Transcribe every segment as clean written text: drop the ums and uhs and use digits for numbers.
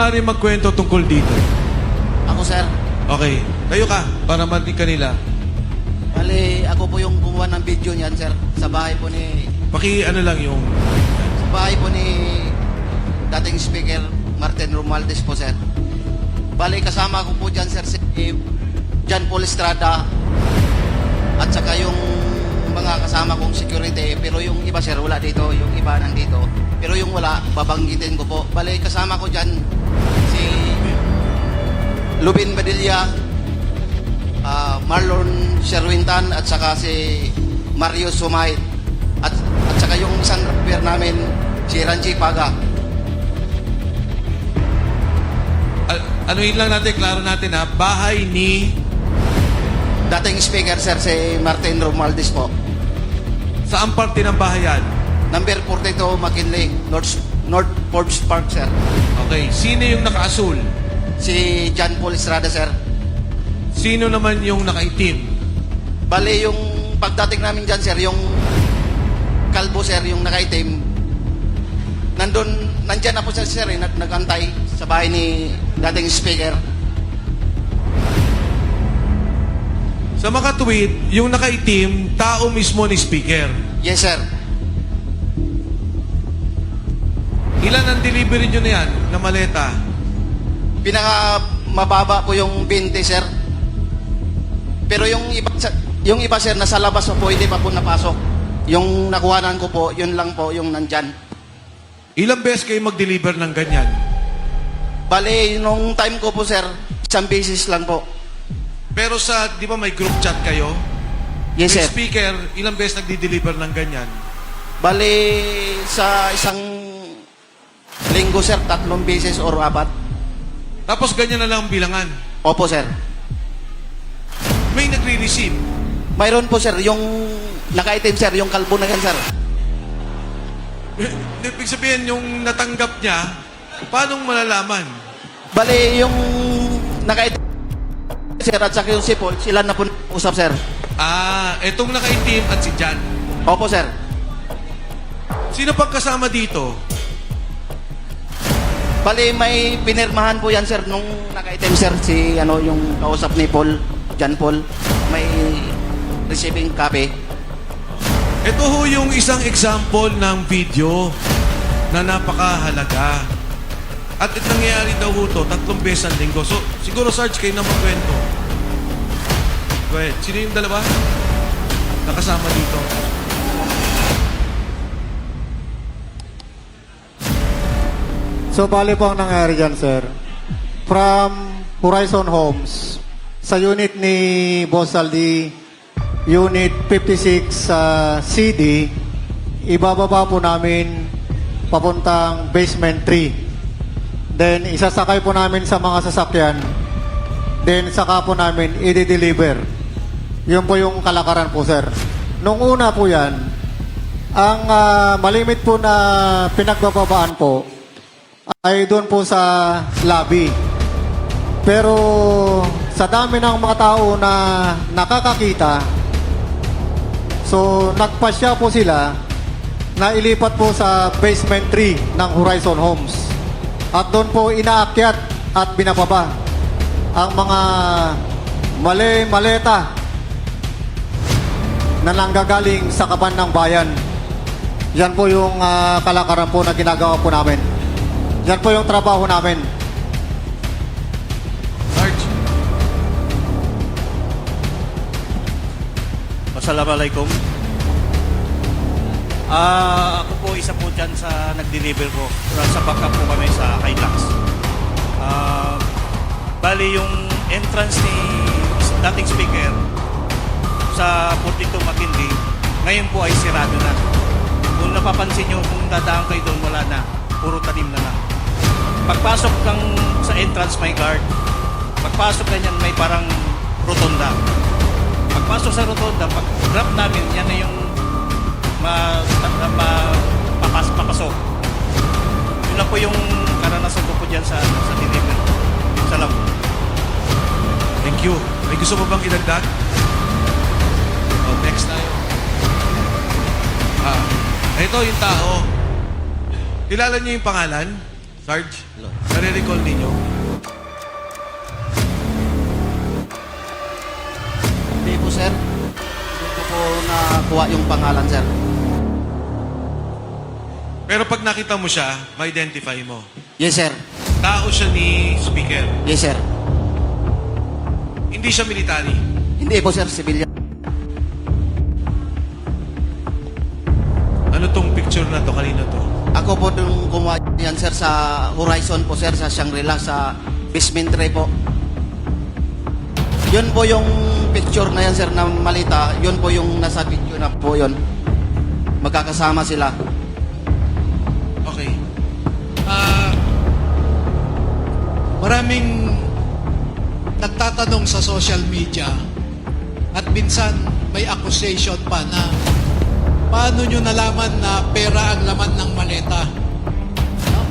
Maaari magkwento tungkol dito. Ako, sir. Okay. Tayo ka para marinig kanila. Bali, ako po yung gumawa ng video niyan, sir. Sa bahay po ni... Ano lang yung... Sa bahay po ni dating speaker, Martin Romualdez po, sir. Bali, kasama ko po dyan, sir, si John Paul Estrada. At saka yung mga kasama kong security. Pero yung iba, sir, wala dito. Yung iba nandito. Pero yung wala, babanggitin ko po. Bali, kasama ko dyan si Lubin Badilla, Marlon Sherwintan, at saka si Mario Sumay, at saka yung isang rapper namin, si Ranji Paga. Anuhin lang natin, klaro natin ha. Bahay ni... Dating speaker, sir, si Martin Romualdez po. Saan parte ng bahay yan? Number 42, McKinley, North Forbes Park, sir. Okay. Sino yung nakaasul? Si John Paul Estrada, sir. Sino naman yung nakaitim? Bali, yung pagdating namin dyan, sir, yung kalbo, sir, yung nakaitim, nandyan na po siya, sir, nagantay sa bahay ni dating speaker. Sa makatwid, yung nakaitim, tao mismo ni speaker. Yes, sir. Ilan ang delivery nyo na yan, na maleta? Pinaka mababa po yung 20, sir. Pero yung iba, sir, nasa labas po, hindi pa po napasok. Yung nakuhanan ko po, yun lang po yung nandyan. Ilang beses kayo mag-deliver ng ganyan? Bali, nung time ko po, sir, isang beses lang po. Pero sa, di ba may group chat kayo? Yes, May sir. speaker, ilang beses nagdi-deliver ng ganyan? Bali, sa isang linggo, sir, 3 beses or 4. Tapos ganyan na lang ang bilangan. Opo, sir. May nagre-receive. Mayroon po, sir, yung nakaitim, sir, yung kalbo na yan, sir. Ibig sabihin, yung natanggap niya, paano malalaman? Bali, yung nakaitim, sir, at saka yung sipol, sila na po usap, sir. Etong nakaitim at si Jan. Opo, sir. Sino pang kasama dito? Bali, may pinirmahan po yan, sir, nung nakaitim, sir, si, yung kausap ni Paul, John Paul, may receiving copy. Ito ho yung isang example ng video na napakahalaga. At ito nangyayari daw ho to, 3 beses ang linggo. So, siguro, Sarge, kayo na magkwento. Go ahead. Sino yung dalawa? Nakasama dito. So, bali po ang nangyari dyan, sir. From Horizon Homes, sa unit ni Boss Aldi, Unit 56 CD, ibababa po namin papuntang basement 3. Then, isasakay po namin sa mga sasakyan. Then, saka po namin i-deliver. Yun po yung kalakaran po, sir. Nung una po yan, ang malimit po na pinagbababaan po ay doon po sa lobby. Pero sa dami ng mga tao na nakakakita, so nagpasya po sila na ilipat po sa basement 3 ng Horizon Homes. At doon po inaakyat at binababa ang mga maleta na nanggagaling sa kaban ng bayan. Yan po yung kalakaran po na ginagawa po namin. Yan po yung trabaho namin. Sarge. Assalamualaikum. Ako po isa po dyan sa nag-deliver po. Sa backup po kami sa Hilux. Bali yung entrance ni dating speaker sa 42 McKinley, ngayon po ay sirado na. Kung napapansin nyo, kung dadaan kayo doon, wala na. Puro tanim na lang. Pagpasok ng sa entrance, may guard. Pagpasok na yan, may parang rotonda. Pagpasok sa rotonda, pag-drop namin, yan na yung papasok. Yun lang po yung karanasan ko po dyan sa deliver. Salamat. Thank you. May gusto mo bang idagdag? Next tayo. Ito yung tao. Kilala niyo yung pangalan? Sarge, nare-recall ninyo? Hindi po, sir. Hindi ko po nakuha yung pangalan, sir. Pero pag nakita mo siya, ma-identify mo. Yes, sir. Tao siya ni speaker. Yes, sir. Hindi siya military. Hindi po, sir. Civilian. Ano tong picture na to? Kanina to? Ako po nung kumuha yan, sir, sa Horizon po, sir, sa Shangri-La, sa basement tray po. Yun po yung picture na yan, sir, na malita. Yun po yung nasa video na po yun. Magkakasama sila. Okay. Maraming nagtatanong sa social media at minsan may accusation pa na paano nyo nalaman na pera ang laman ng maleta? No?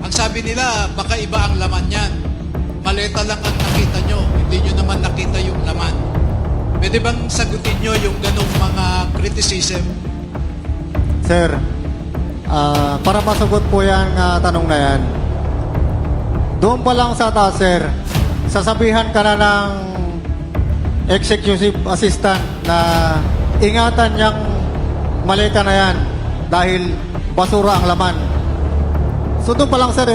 Ang sabi nila, baka iba ang laman yan. Maleta lang ang nakita nyo, hindi nyo naman nakita yung laman. Pwede bang sagutin nyo yung ganong mga criticism? Sir, para masagot po yung tanong na yan, doon pa lang sa taas, sir, sasabihan ka na ng executive assistant na ingatan niyang maleta na yan dahil basura ang laman. So doon pa lang, sir,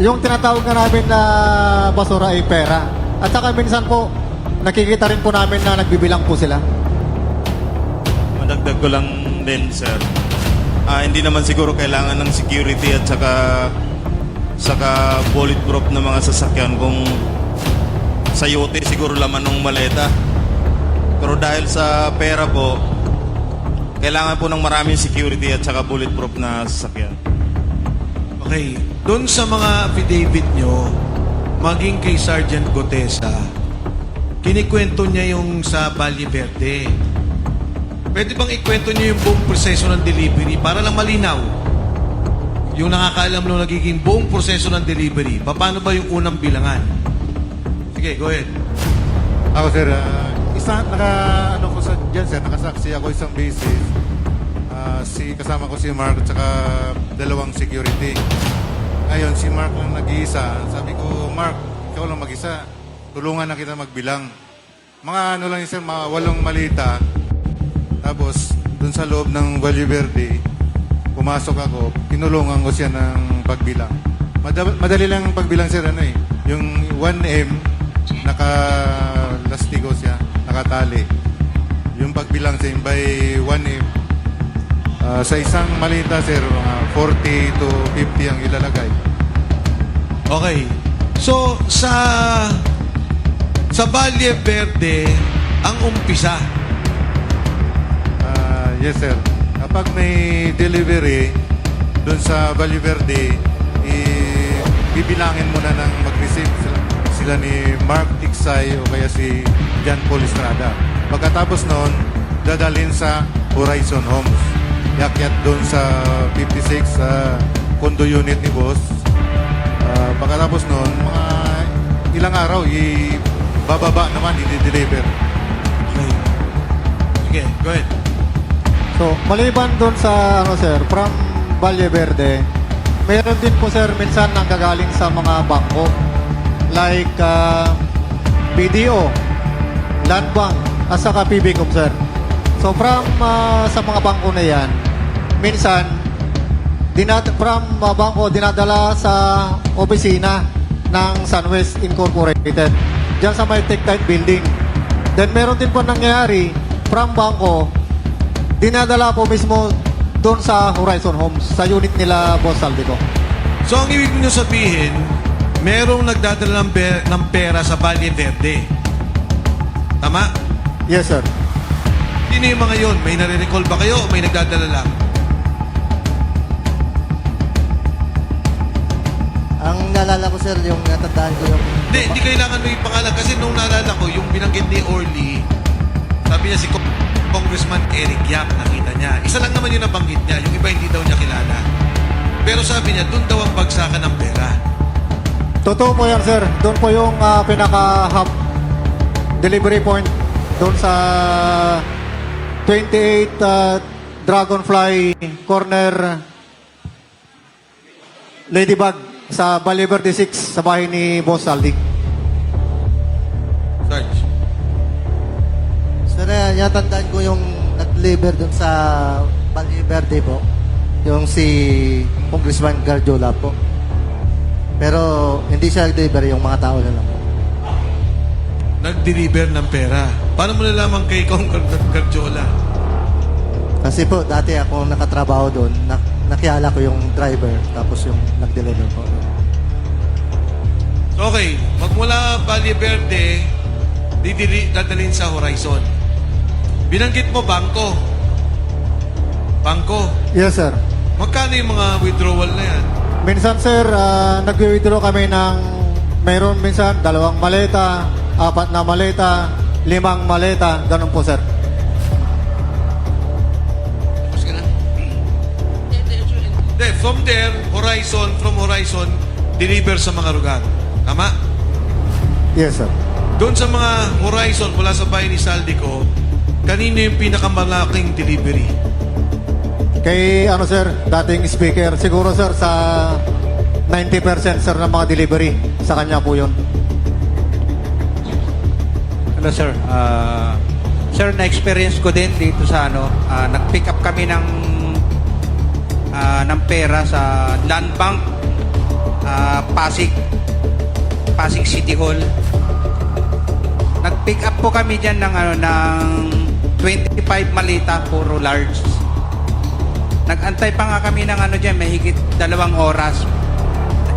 yung tinatawag na namin na basura ay pera. At saka minsan po, nakikita rin po namin na nagbibilang po sila. Madagdag ko lang din, sir. Hindi naman siguro kailangan ng security at saka bulletproof na mga sasakyan kung sa yote siguro laman ng maleta. Pero dahil sa pera po, kailangan po ng maraming security at saka bulletproof na sasakyan. Okay. Doon sa mga affidavit nyo, maging kay Sergeant Gotesa, kinikwento niya yung sa Valle Verde. Pwede bang ikwento niyo yung buong proseso ng delivery para lang malinaw? Yung nakakaalam nung nagiging buong proseso ng delivery, paano ba yung unang bilangan? Sige, go ahead. Ako, sir, nakasaksi ako isang basis. Kasama ko si Mark at saka dalawang security. Ngayon, si Mark lang nag-iisa. Sabi ko, Mark, ikaw lang mag-isa. Tulungan na kita magbilang. Mga lang yun, sir, mga 8 malita. Tapos, dun sa loob ng Valle Verde, pumasok ako, pinulungan ko siya ng pagbilang. Madali lang ang pagbilang, sir, yung 1M, naka-lastigo siya, nakatali. Yung pagbilang siya by 1M, sa isang malita, sir, mga 40 to 50 ang ilalagay. Okay. So, sa Valle Verde, ang umpisa. Yes, sir. Kapag may delivery doon sa Valle Verde, bibilangin muna ng mag-receive sila ni Mark Tiksay o kaya si John Paul Estrada. Pagkatapos noon, dadalhin sa Horizon Homes. Yakyat doon sa 56 sa condo unit ni boss. Pagkatapos noon, mga ilang araw, bababa naman, i-deliver. Okay. Sige, go ahead. So, maliban doon sa, sir, from Valle Verde, mayroon din po, sir, minsan nang gagaling sa mga bangko. Like, BDO, Land Bank, at saka PBCom, sir. So, from sa mga bangko na yan, minsan, from bangko, dinadala sa opisina ng Sunwest Incorporated. Diyan sa may Tech Type Building. Then, meron din po nangyayari, from bangko, dinadala po mismo doon sa Horizon Homes, sa unit nila Boss Saldico. So, ang ibig nyo sabihin, merong nagdadala ng pera sa Valle Verde. Tama? Yes, sir. Sino yung mga yun? May nare-recall ba kayo o may nagdadala lang? Ang naalala ko, sir, yung natandaan ko yung... Hindi kailangan mo yung pangalan kasi nung naalala ko, yung binanggit ni Orly, sabi niya si Congressman Eric Yap, nakita niya. Isa lang naman yung nabanggit niya, yung iba hindi daw niya kilala. Pero sabi niya, doon daw ang bagsakan ng pera. Totoo po yan, sir. Doon po yung pinaka-hub delivery point doon sa 28 Dragonfly Corner Ladybug sa Valle Verde 6 sa bahay ni Boss Aldi. Sarge. Sir, tandaan ko yung nag-deliver dun sa Valle Verde po. Yung si Congressman Garjola po. Pero hindi siya nag-deliver, yung mga tao na lang po. Nag-deliver ng pera. Paano mo nalaman kay Kong Garjola? Kasi po, dati ako nakatrabaho doon, nakilala ko yung driver, tapos yung nag-deliver po. So, okay, magmula Valle Verde, dadalhin sa Horizon. Binanggit mo bangko. Bangko. Yes, sir. Magkano yung mga withdrawal na yan? Minsan, sir, nag-withdraw kami ng mayroon minsan 2 maleta, 4 na maleta, 5 maleta, ganun po, sir. Tapos ka na. Then, from there, from Horizon, deliver sa mga lugar. Tama? Yes, sir. Doon sa mga Horizon, mula sa bahay ni Saldico, kanino yung pinakamalaking delivery? Kay, sir, dating speaker, siguro, sir, sa 90%, sir, ng mga delivery, sa kanya po yun. Hello sir. Sir, na-experience ko din dito sa nag-pick up kami ng pera sa Land Bank, Pasig City Hall. Nag-pick up po kami diyan ng 25 malita, puro large. Nag-antay pa nga kami ng diyan, mahigit 2 oras.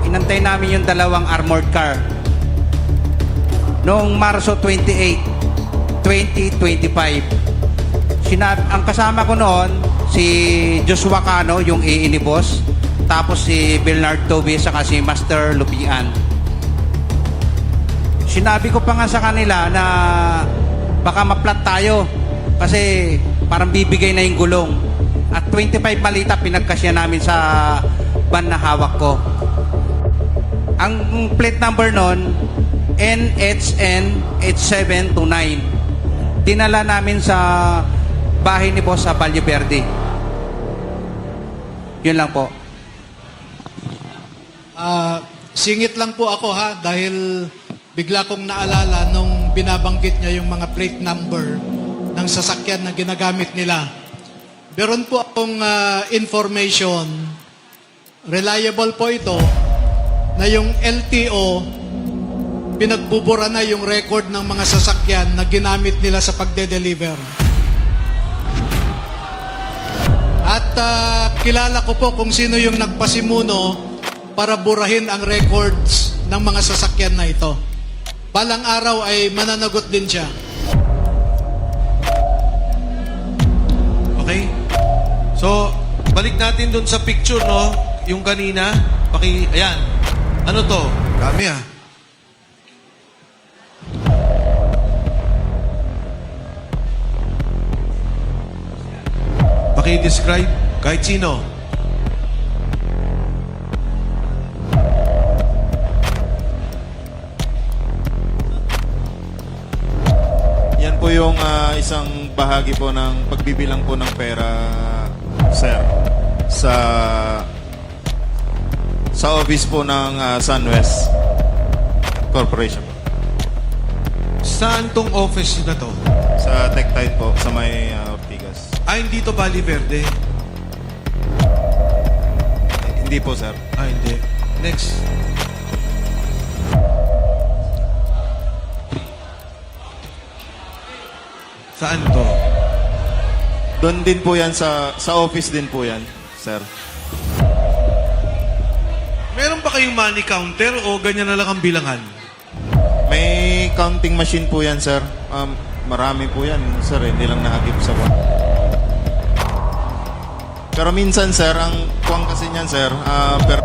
Inantay namin yung 2 armored car. Noong Marso 28, 2025. Ang kasama ko noon, si Joshua Cano, yung AA ni Boss, tapos si Bernard Toby, saka si Master Lupian. Sinabi ko pa nga sa kanila na baka ma-flat tayo kasi parang bibigay na yung gulong. At 25 malita pinagkasya namin sa van na hawak ko. Ang plate number noon, NHN 8729. Dinala namin sa bahay ni Boss sa Valle Verde. Yun lang po. Singit lang po ako ha, dahil bigla kong naalala nung binabanggit niya yung mga plate number ng sasakyan na ginagamit nila. Meron po akong information, reliable po ito, na yung LTO, pinagbubura na yung record ng mga sasakyan na ginamit nila sa pagde-deliver. At kilala ko po kung sino yung nagpasimuno para burahin ang records ng mga sasakyan na ito. Balang araw ay mananagot din siya. Okay? So, balik natin dun sa picture, no? Yung kanina. Ayan. Ano to? Kami ah. Paki-describe kahit sino. Yan po yung isang bahagi po ng pagbibilang po ng pera, sir, sa office po ng SunWest Corporation. Saan tong office na to? Sa Tectite po, sa may Ortigas. Hindi to Valle Verde. Hindi po, sir. Hindi. Next. Saan to? Doon din po yan, sa office din po yan, sir. Meron ba kayong money counter o ganyan na lang ang bilangan? May counting machine po yan, sir. Marami po yan, sir. Hindi lang nakagip sa one. Pero minsan, sir, ang kuwang kasi niyan, sir, per